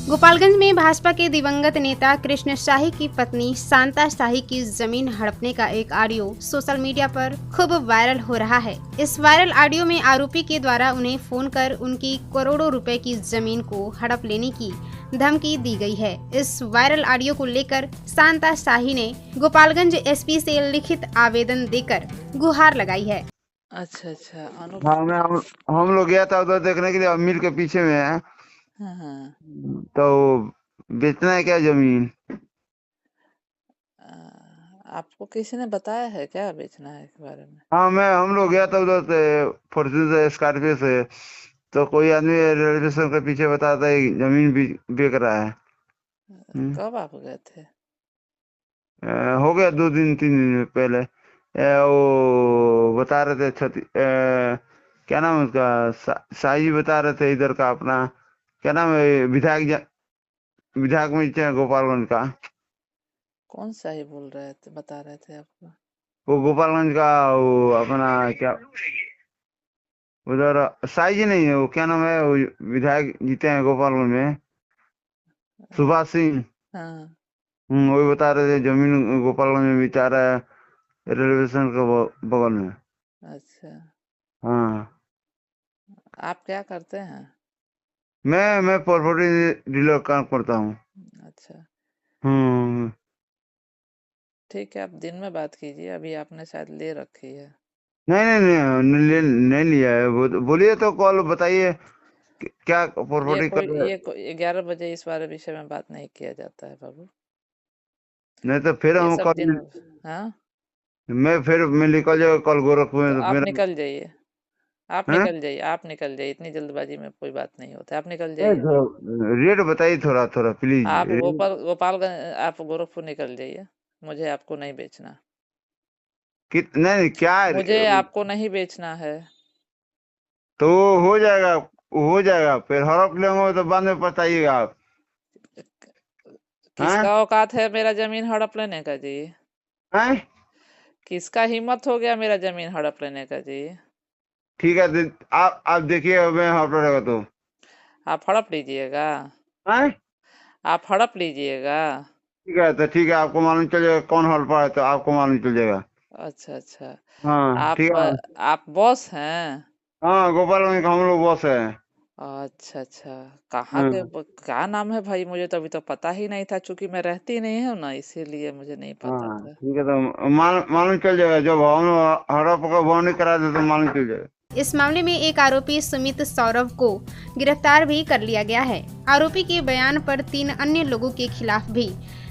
गोपालगंज में भाजपा के दिवंगत नेता कृष्ण शाही की पत्नी शांता शाही की जमीन हड़पने का एक ऑडियो सोशल मीडिया पर खूब वायरल हो रहा है। इस वायरल ऑडियो में आरोपी के द्वारा उन्हें फोन कर उनकी करोड़ों रुपए की जमीन को हड़प लेने की धमकी दी गई है। इस वायरल ऑडियो को लेकर शांता शाही ने गोपालगंज एसपी से लिखित आवेदन देकर गुहार लगाई है। अच्छा अच्छा हाँ हम लोग गया था उधर देखने के लिए, अमीर के पीछे में है। हाँ तो बेचना है क्या जमीन? आपको किसी ने बताया है क्या बेचना है के बारे में? हाँ हम लोग गया था उधर से, फॉर्च्यून से, स्कॉर्पियो से। तो कोई आदमी रेलवे स्टेशन के पीछे बताता है जमीन बेच रहा है। कब आप गए थे? हो गया 2 दिन 3 दिन पहले। वो बता रहे थे क्या नाम है उसका, शाही बता रहे थे इधर का अपना, क्या नाम है, विधायक में गोपालगंज का। कौन सा ही बोल रहे थे, बता रहे थे आपको? वो गोपालगंज का, वो अपना क्या उधर शाही जी नहीं है, वो क्या नाम है, वो विधायक जीते हैं गोपालगंज में, सुभाष सिंह। हाँ वही बता रहे थे जमीन गोपालगंज में बिचा रहा है, रेलवे स्टेशन के बगल में। अच्छा, हाँ, आप क्या करते हैं? मैं प्रॉपर्टी डीलर काम करता हूँ। अच्छा हम्म। ठीक है, आप दिन में बात कीजिए, अभी आपने शायद ले रखी है। नहीं नहीं नहीं, नहीं लिया है। बोलिए तो, कॉल बताइए क्या ये प्रॉपर्टी कोई कर। ये कोई 11 बजे इस बारे विषय में बात नहीं किया जाता है बाबू। नहीं तो फिर ये हम सब दिन कल, में। हाँ मैं निकल जाऊँ कल गोरखपुर तो में, तो आप मेरा निकल जाइए, आप हाँ? निकल जाइए, आप निकल जाइए, इतनी जल्दबाजी में कोई बात नहीं होता है, आप निकल नहीं, जाइए। रेट बताइए थोड़ा थोड़ा प्लीज। आप गोपालगंज, आप गोरखपुर निकल जाइए, मुझे आपको नहीं बेचना, नहीं क्या मुझे आपको नहीं बेचना है। तो हो जाएगा, हो जाएगा, फिर हड़प लेंगे तो बाद में पछताइएगा आप। हाँ किसका औकात है मेरा जमीन हड़प लेने का जी? हाँ, किसका हिम्मत हो गया मेरा जमीन हड़प लेने का जी? ठीक है, आप देखिए, मैं हड़प रहेगा तो। आप हड़प लीजिएगा, हाँ आप हड़प लीजिएगा। ठीक है, तो ठीक है, आपको मालूम चल जाएगा कौन हड़पा है, तो आपको मालूम चल जाएगा। अच्छा अच्छा, हाँ ठीक आप है। आप बॉस हैं? हाँ, गोपालगंज का हम लोग बॉस है। अच्छा अच्छा, कहाँ के हाँ क्या नाम है भाई? मुझे तो अभी तो पता ही नहीं था, क्योंकि मैं रहती नहीं हूँ ना, इसीलिए मुझे नहीं पता हाँ था। ठीक है, तो मालूम चल जाएगा, जब हम हड़प का वार्निंग करा दे तो मालूम चल जाएगा। इस मामले में एक आरोपी सुमित सौरभ को गिरफ्तार भी कर लिया गया है। आरोपी के बयान पर 3 अन्य लोगों के खिलाफ भी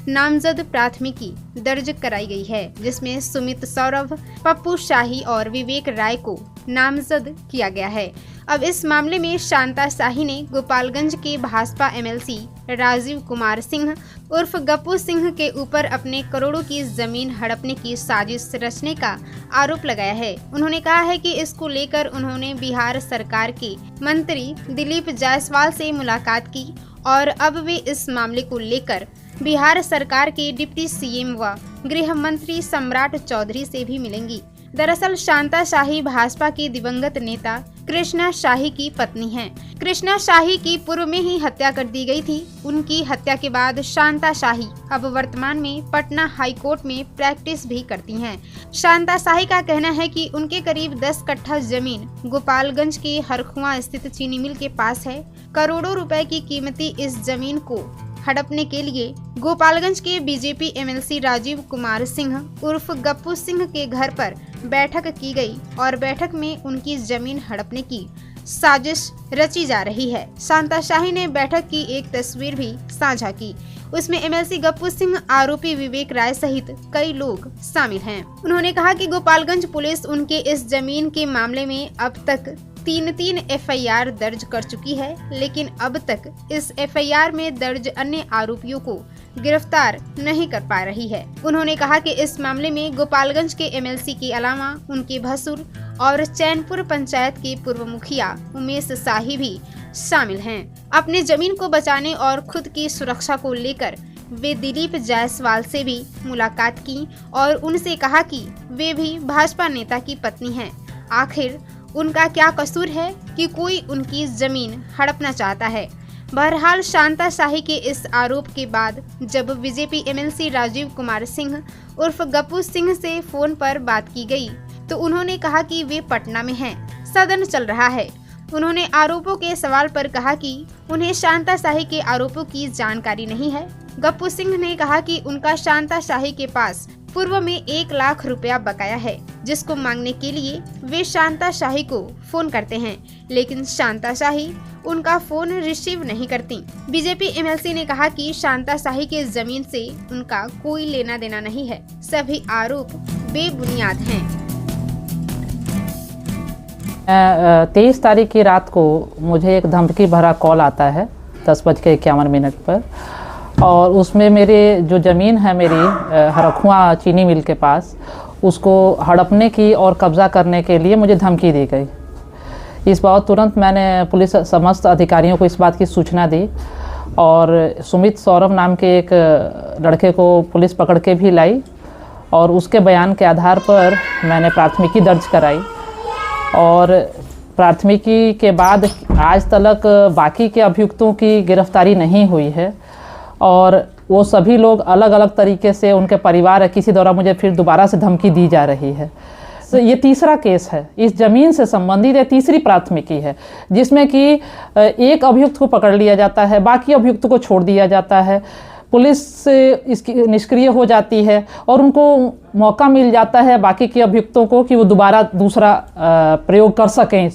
नामजद प्राथमिकी दर्ज कराई गई है, जिसमें सुमित सौरभ, पप्पू शाही और विवेक राय को नामजद किया गया है। अब इस मामले में शांता शाही ने गोपालगंज के भाजपा एमएलसी राजीव कुमार सिंह उर्फ गप्पू सिंह के ऊपर अपने करोड़ों की जमीन हड़पने की साजिश रचने का आरोप लगाया है। उन्होंने कहा है कि इसको लेकर उन्होंने बिहार सरकार के मंत्री दिलीप जायसवाल से मुलाकात की और अब वे इस मामले को लेकर बिहार सरकार के डिप्टी सीएम व गृह मंत्री सम्राट चौधरी से भी मिलेंगी। दरअसल शांता शाही भाजपा के दिवंगत नेता कृष्णा शाही की पत्नी हैं। कृष्णा शाही की पूर्व में ही हत्या कर दी गई थी। उनकी हत्या के बाद शांता शाही अब वर्तमान में पटना हाई कोर्ट में प्रैक्टिस भी करती हैं। शांता शाही का कहना है कि उनके करीब 10 कट्ठा जमीन गोपालगंज के हरखुआ स्थित चीनी मिल के पास है। करोड़ों रुपए की कीमती इस जमीन को हड़पने के लिए गोपालगंज के बीजेपी एमएलसी राजीव कुमार सिंह उर्फ गप्पू सिंह के घर पर बैठक की गई और बैठक में उनकी जमीन हड़पने की साजिश रची जा रही है। शांता शाही ने बैठक की एक तस्वीर भी साझा की। उसमें एमएलसी गप्पू सिंह, आरोपी विवेक राय सहित कई लोग शामिल हैं। उन्होंने कहा कि गोपालगंज पुलिस उनके इस जमीन के मामले में अब तक 3 एफआईआर दर्ज कर चुकी है, लेकिन अब तक इस एफआईआर में दर्ज अन्य आरोपियों को गिरफ्तार नहीं कर पा रही है। उन्होंने कहा कि इस मामले में गोपालगंज के एमएलसी के अलावा उनके भसुर और चैनपुर पंचायत के पूर्व मुखिया उमेश शाही भी शामिल हैं। अपने जमीन को बचाने और खुद की सुरक्षा को लेकर वे दिलीप जायसवाल से भी मुलाकात की और उनसे कहा कि वे भी भाजपा नेता की पत्नी हैं। आखिर उनका क्या कसूर है कि कोई उनकी जमीन हड़पना चाहता है। बहरहाल शांता शाही के इस आरोप के बाद जब बीजेपी एमएलसी राजीव कुमार सिंह उर्फ गप्पू सिंह से फोन पर बात की गई तो उन्होंने कहा कि वे पटना में हैं, सदन चल रहा है। उन्होंने आरोपों के सवाल पर कहा कि उन्हें शांता शाही के आरोपों की जानकारी नहीं है। गप्पू सिंह ने कहा कि उनका शांता शाही के पास पूर्व में 1 लाख रुपया बकाया है, जिसको मांगने के लिए वे शांता शाही को फोन करते हैं, लेकिन शांता शाही उनका फोन रिसीव नहीं करती। बीजेपी एमएलसी ने कहा कि शांता शाही के जमीन से उनका कोई लेना देना नहीं है, सभी आरोप बेबुनियाद हैं। 23 तारीख की रात को मुझे एक धमकी भरा कॉल आता है 10:51 पर, और उसमें मेरे जो ज़मीन है मेरी हरखुआ चीनी मिल के पास, उसको हड़पने की और कब्ज़ा करने के लिए मुझे धमकी दी गई। इस बात तुरंत मैंने पुलिस समस्त अधिकारियों को इस बात की सूचना दी और सुमित सौरभ नाम के एक लड़के को पुलिस पकड़ के भी लाई और उसके बयान के आधार पर मैंने प्राथमिकी दर्ज कराई। और प्राथमिकी के बाद आज तक बाकी के अभियुक्तों की गिरफ्तारी नहीं हुई है और वो सभी लोग अलग अलग तरीके से, उनके परिवार किसी द्वारा मुझे फिर दोबारा से धमकी दी जा रही है। तो ये तीसरा केस है, इस ज़मीन से संबंधित ये तीसरी प्राथमिकी है जिसमें कि एक अभियुक्त को पकड़ लिया जाता है, बाकी अभियुक्त को छोड़ दिया जाता है, पुलिस इसकी निष्क्रिय हो जाती है और उनको मौका मिल जाता है बाकी के अभियुक्तों को कि वो दोबारा दूसरा प्रयोग कर सकें।